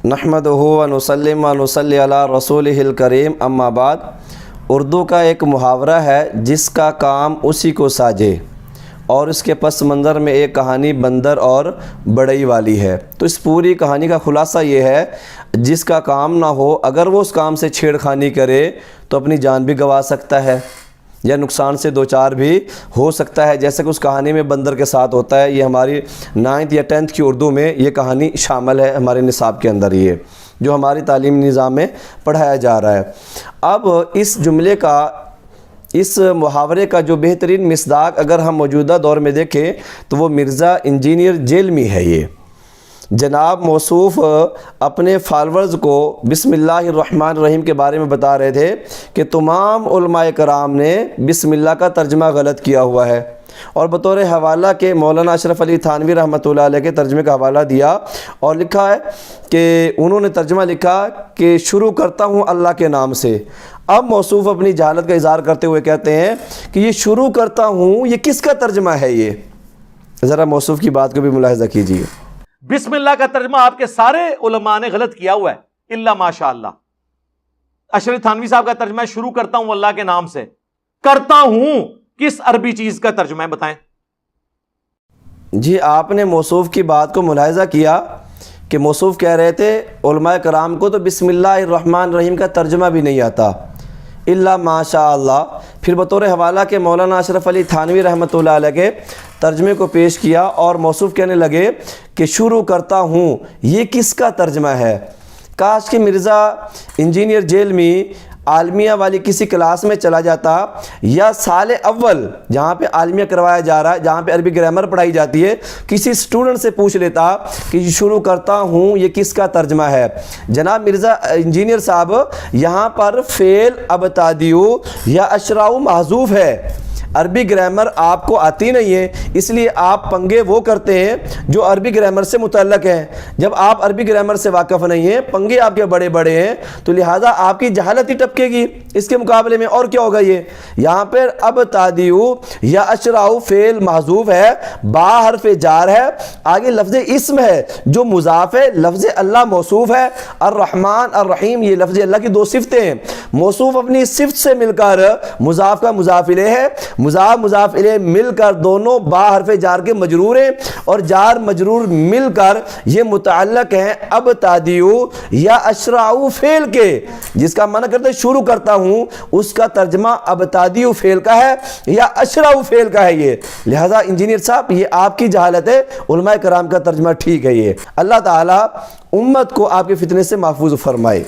نحمدہ و نسلم و نصلی علی رسولہ الکریم اما بعد۔ اردو کا ایک محاورہ ہے، جس کا کام اسی کو ساجے، اور اس کے پس منظر میں ایک کہانی بندر اور بڑئی والی ہے۔ تو اس پوری کہانی کا خلاصہ یہ ہے، جس کا کام نہ ہو اگر وہ اس کام سے چھیڑ خانی کرے تو اپنی جان بھی گنوا سکتا ہے یا نقصان سے دوچار بھی ہو سکتا ہے، جیسے کہ اس کہانی میں بندر کے ساتھ ہوتا ہے۔ یہ ہماری 9th یا 10th کی اردو میں یہ کہانی شامل ہے، ہمارے نصاب کے اندر یہ جو ہماری تعلیمی نظام میں پڑھایا جا رہا ہے۔ اب اس جملے کا، اس محاورے کا جو بہترین مصداق اگر ہم موجودہ دور میں دیکھیں تو وہ مرزا انجینئر جیلمی ہے۔ یہ جناب موصوف اپنے فالورز کو بسم اللہ الرحمن الرحیم کے بارے میں بتا رہے تھے کہ تمام علماء کرام نے بسم اللہ کا ترجمہ غلط کیا ہوا ہے، اور بطور حوالہ کے مولانا اشرف علی تھانوی رحمۃ اللہ علیہ کے ترجمے کا حوالہ دیا اور لکھا ہے کہ انہوں نے ترجمہ لکھا کہ شروع کرتا ہوں اللہ کے نام سے۔ اب موصوف اپنی جہالت کا اظہار کرتے ہوئے کہتے ہیں کہ یہ شروع کرتا ہوں یہ کس کا ترجمہ ہے؟ یہ ذرا موصوف کی بات کو بھی ملاحظہ کیجیے۔ بسم اللہ کا ترجمہ آپ کے سارے علماء نے غلط کیا ہوا ہے الا ماشاء اللہ۔ اشرف تھانوی صاحب کا ترجمہ ہے شروع کرتا ہوں اللہ کے نام سے۔ کرتا ہوں کس عربی چیز کا ترجمہ ہے بتائیں؟ جی آپ نے موصوف کی بات کو ملاحظہ کیا کہ موصوف کہہ رہے تھے علماء کرام کو تو بسم اللہ الرحمن الرحیم کا ترجمہ بھی نہیں آتا الا ماشاء اللہ۔ پھر بطور حوالہ کے مولانا اشرف علی تھانوی رحمۃ اللہ علیہ کے ترجمے کو پیش کیا اور موصوف کہنے لگے کہ شروع کرتا ہوں یہ کس کا ترجمہ ہے؟ کاش کہ مرزا انجینئر جیلمی عالمیہ والی کسی کلاس میں چلا جاتا یا سال اول جہاں پہ عالمیہ کروایا جا رہا ہے، جہاں پہ عربی گرامر پڑھائی جاتی ہے، کسی سٹوڈنٹ سے پوچھ لیتا کہ شروع کرتا ہوں یہ کس کا ترجمہ ہے۔ جناب مرزا انجینئر صاحب یہاں پر فعل ابتدیو یا اشراء محذوف ہے، عربی گرامر آپ کو آتی نہیں ہے، اس لیے آپ پنگے وہ کرتے ہیں جو عربی گرامر سے متعلق ہیں۔ جب آپ عربی گرامر سے واقف نہیں ہیں، پنگے آپ کے بڑے بڑے ہیں، تو لہٰذا آپ کی جہالت ہی ٹپکے گی اس کے مقابلے میں۔ اور کیا ہوگا؟ یہ یہاں پر ابتدیو یا اشراء فعل محذوف ہے، با حرف جار ہے، آگے لفظ اسم ہے جو مضاف ہے، لفظ اللہ موصوف ہے، الرحمن الرحیم یہ لفظ اللہ کی دو صفتیں ہیں۔ موصوف اپنی صفت سے مل کر مضاف کا مضاف الیہ ہے، مضاف مضاف الیہ مل کر دونوں با حرف جار کے مجرور ہیں، اور جار مجرور مل کر یہ متعلق ہیں ابتدیو یا اشراء فعل کے، جس کا معنی کرتے شروع کرتا ہوں، اس کا ترجمہ ابتدیو فعل کا ہے یا اشراء فعل کا ہے یہ۔ لہذا انجینئر صاحب یہ آپ کی جہالت ہے، علماء کرام کا ترجمہ ٹھیک ہے یہ۔ اللہ تعالی امت کو آپ کے فتنے سے محفوظ فرمائے۔